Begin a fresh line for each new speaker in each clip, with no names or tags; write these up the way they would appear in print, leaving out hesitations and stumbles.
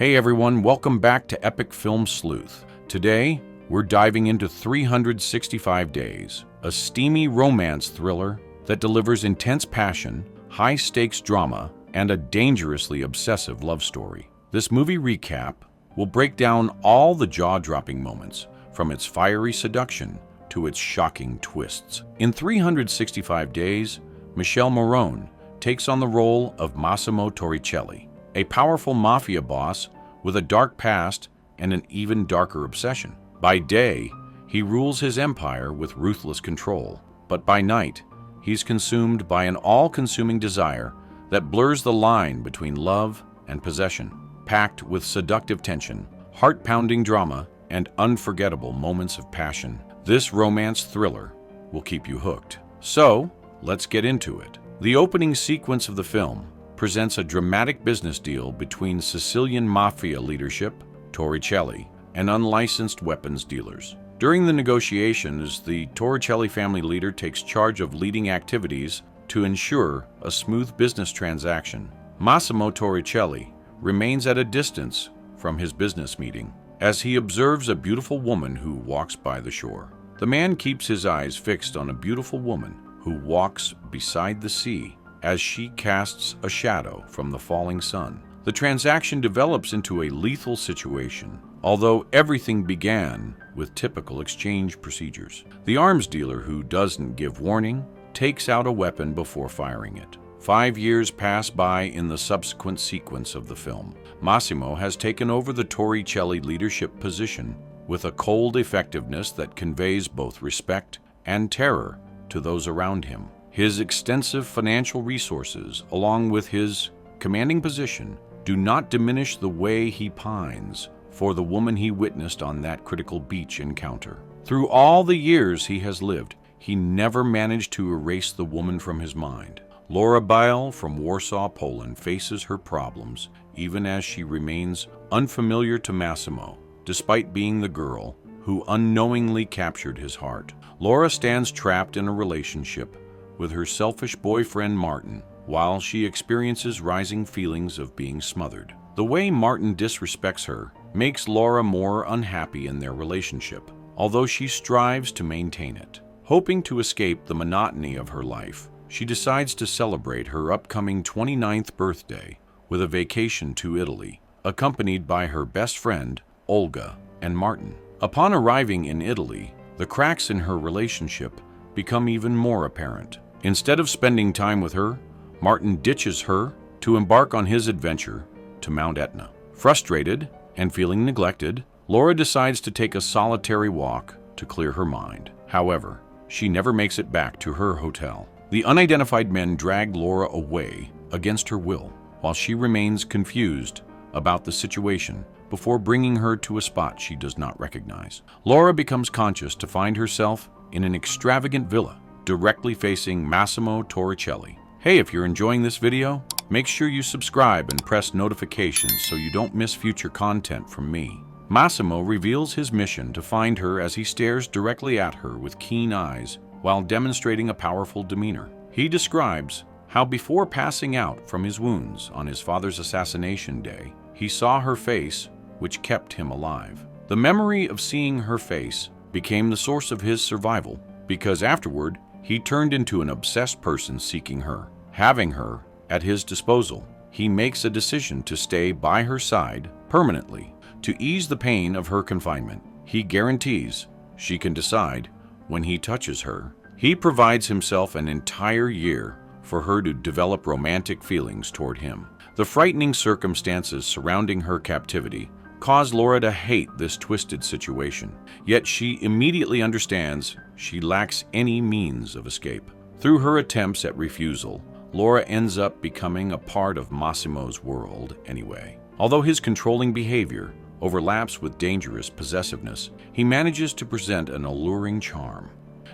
Hey everyone, welcome back to Epic Film Sleuth. Today, we're diving into 365 Days, a steamy romance thriller that delivers intense passion, high-stakes drama, and a dangerously obsessive love story. This movie recap will break down all the jaw-dropping moments, from its fiery seduction to its shocking twists. In 365 Days, Michelle Morone takes on the role of Massimo Torricelli, a powerful mafia boss with a dark past and an even darker obsession. By day, he rules his empire with ruthless control, but by night, he's consumed by an all-consuming desire that blurs the line between love and possession, packed with seductive tension, heart-pounding drama, and unforgettable moments of passion. This romance thriller will keep you hooked. So, let's get into it. The opening sequence of the film presents a dramatic business deal between Sicilian mafia leadership, Torricelli, and unlicensed weapons dealers. During the negotiations, the Torricelli family leader takes charge of leading activities to ensure a smooth business transaction. Massimo Torricelli remains at a distance from his business meeting as he observes a beautiful woman who walks by the shore. The man keeps his eyes fixed on a beautiful woman who walks beside the sea as she casts a shadow from the falling sun. The transaction develops into a lethal situation, although everything began with typical exchange procedures. The arms dealer, who doesn't give warning, takes out a weapon before firing it. 5 years pass by in the subsequent sequence of the film. Massimo has taken over the Torricelli leadership position with a cold effectiveness that conveys both respect and terror to those around him. His extensive financial resources, along with his commanding position, do not diminish the way he pines for the woman he witnessed on that critical beach encounter. Through all the years he has lived, he never managed to erase the woman from his mind. Laura Bile from Warsaw, Poland, faces her problems even as she remains unfamiliar to Massimo, despite being the girl who unknowingly captured his heart. Laura stands trapped in a relationship with her selfish boyfriend Martin, while she experiences rising feelings of being smothered. The way Martin disrespects her makes Laura more unhappy in their relationship, although she strives to maintain it. Hoping to escape the monotony of her life, she decides to celebrate her upcoming 29th birthday with a vacation to Italy, accompanied by her best friend, Olga, and Martin. Upon arriving in Italy, the cracks in her relationship become even more apparent. Instead of spending time with her, Martin ditches her to embark on his adventure to Mount Etna. Frustrated and feeling neglected, Laura decides to take a solitary walk to clear her mind. However, she never makes it back to her hotel. The unidentified men drag Laura away against her will, while she remains confused about the situation before bringing her to a spot she does not recognize. Laura becomes conscious to find herself in an extravagant villa directly facing Massimo Torricelli. Hey, if you're enjoying this video, make sure you subscribe and press notifications so you don't miss future content from me. Massimo reveals his mission to find her as he stares directly at her with keen eyes while demonstrating a powerful demeanor. He describes how before passing out from his wounds on his father's assassination day, he saw her face, which kept him alive. The memory of seeing her face became the source of his survival, because afterward, he turned into an obsessed person seeking her. Having her at his disposal, he makes a decision to stay by her side permanently. To ease the pain of her confinement, he guarantees she can decide when he touches her. He provides himself an entire year for her to develop romantic feelings toward him. The frightening circumstances surrounding her captivity cause Laura to hate this twisted situation, yet she immediately understands she lacks any means of escape. Through her attempts at refusal, Laura ends up becoming a part of Massimo's world anyway. Although his controlling behavior overlaps with dangerous possessiveness, he manages to present an alluring charm.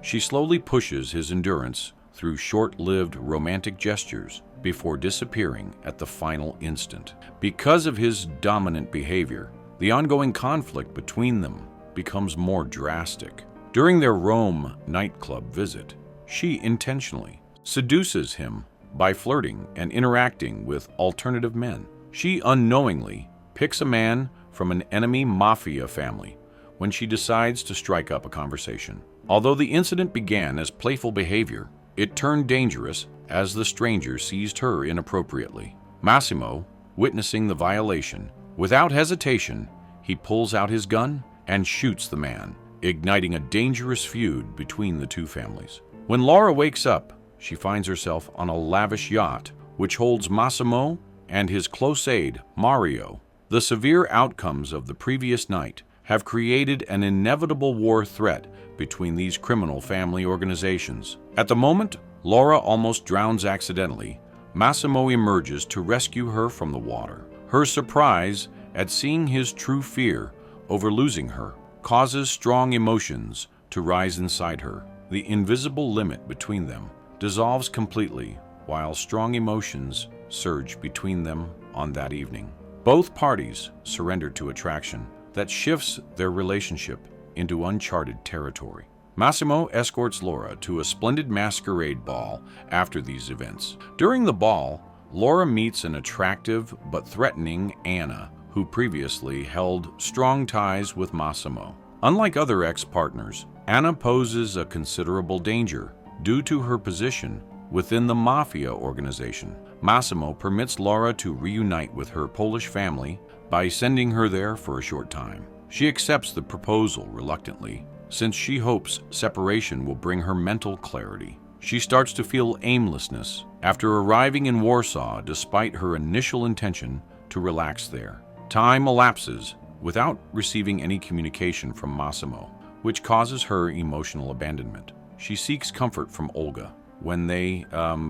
She slowly pushes his endurance through short-lived romantic gestures before disappearing at the final instant. Because of his dominant behavior, the ongoing conflict between them becomes more drastic. During their Rome nightclub visit, she intentionally seduces him by flirting and interacting with alternative men. She unknowingly picks a man from an enemy mafia family when she decides to strike up a conversation. Although the incident began as playful behavior, it turned dangerous as the stranger seized her inappropriately. Massimo, witnessing the violation, without hesitation, he pulls out his gun and shoots the man, igniting a dangerous feud between the two families. When Laura wakes up, she finds herself on a lavish yacht which holds Massimo and his close aide, Mario. The severe outcomes of the previous night have created an inevitable war threat between these criminal family organizations. At the moment Laura almost drowns accidentally, Massimo emerges to rescue her from the water. Her surprise at seeing his true fear over losing her causes strong emotions to rise inside her. The invisible limit between them dissolves completely, while strong emotions surge between them on that evening. Both parties surrender to attraction that shifts their relationship into uncharted territory. Massimo escorts Laura to a splendid masquerade ball after these events. During the ball, Laura meets an attractive but threatening Anna, who previously held strong ties with Massimo. Unlike other ex-partners, Anna poses a considerable danger due to her position within the mafia organization. Massimo permits Laura to reunite with her Polish family by sending her there for a short time. She accepts the proposal reluctantly, since she hopes separation will bring her mental clarity. She starts to feel aimlessness after arriving in Warsaw despite her initial intention to relax there. Time elapses without receiving any communication from Massimo, which causes her emotional abandonment. She seeks comfort from Olga when they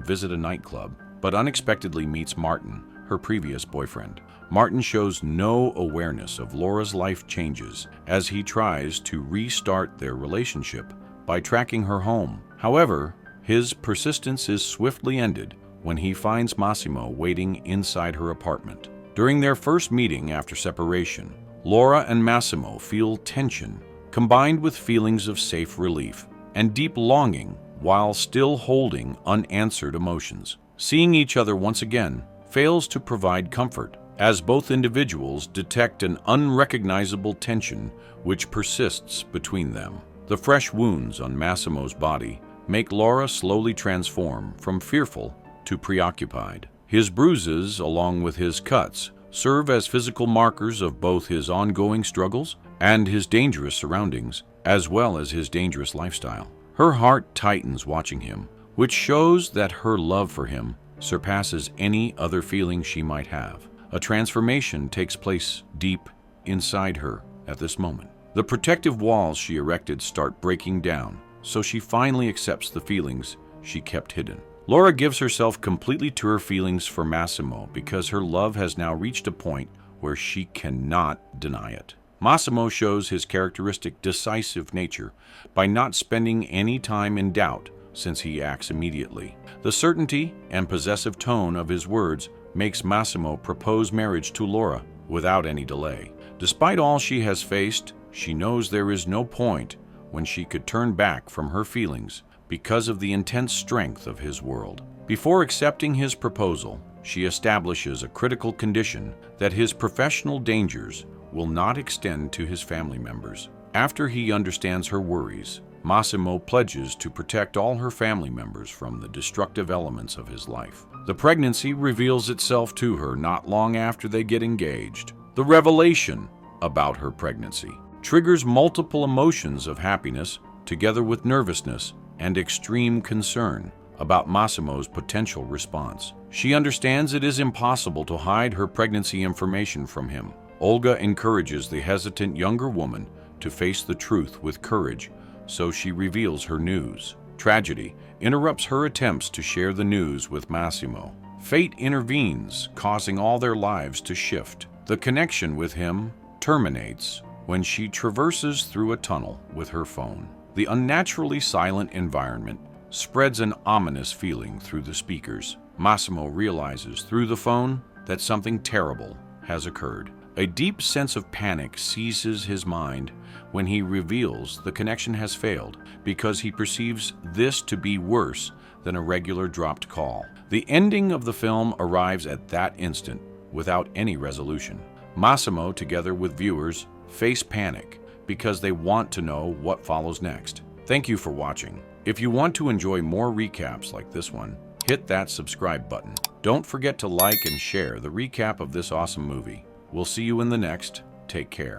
visit a nightclub, but unexpectedly meets Martin, her previous boyfriend. Martin shows no awareness of Laura's life changes as he tries to restart their relationship by tracking her home. However, his persistence is swiftly ended when he finds Massimo waiting inside her apartment. During their first meeting after separation, Laura and Massimo feel tension combined with feelings of safe relief and deep longing while still holding unanswered emotions. Seeing each other once again fails to provide comfort, as both individuals detect an unrecognizable tension which persists between them. The fresh wounds on Massimo's body make Laura slowly transform from fearful to preoccupied. His bruises, along with his cuts, serve as physical markers of both his ongoing struggles and his dangerous surroundings, as well as his dangerous lifestyle. Her heart tightens watching him, which shows that her love for him surpasses any other feeling she might have. A transformation takes place deep inside her at this moment. The protective walls she erected start breaking down, so she finally accepts the feelings she kept hidden. Laura gives herself completely to her feelings for Massimo because her love has now reached a point where she cannot deny it. Massimo shows his characteristic decisive nature by not spending any time in doubt, since he acts immediately. The certainty and possessive tone of his words makes Massimo propose marriage to Laura without any delay. Despite all she has faced, she knows there is no point when she could turn back from her feelings because of the intense strength of his world. Before accepting his proposal, she establishes a critical condition that his professional dangers will not extend to his family members. After he understands her worries, Massimo pledges to protect all her family members from the destructive elements of his life. The pregnancy reveals itself to her not long after they get engaged. The revelation about her pregnancy triggers multiple emotions of happiness together with nervousness and extreme concern about Massimo's potential response. She understands it is impossible to hide her pregnancy information from him. Olga encourages the hesitant younger woman to face the truth with courage, so she reveals her news. Tragedy interrupts her attempts to share the news with Massimo. Fate intervenes, causing all their lives to shift. The connection with him terminates when she traverses through a tunnel with her phone. The unnaturally silent environment spreads an ominous feeling through the speakers. Massimo realizes through the phone that something terrible has occurred. A deep sense of panic seizes his mind when he reveals the connection has failed because he perceives this to be worse than a regular dropped call. The ending of the film arrives at that instant without any resolution. Massimo, together with viewers, face panic because they want to know what follows next. Thank you for watching. If you want to enjoy more recaps like this one, hit that subscribe button. Don't forget to like and share the recap of this awesome movie. We'll see you in the next. Take care.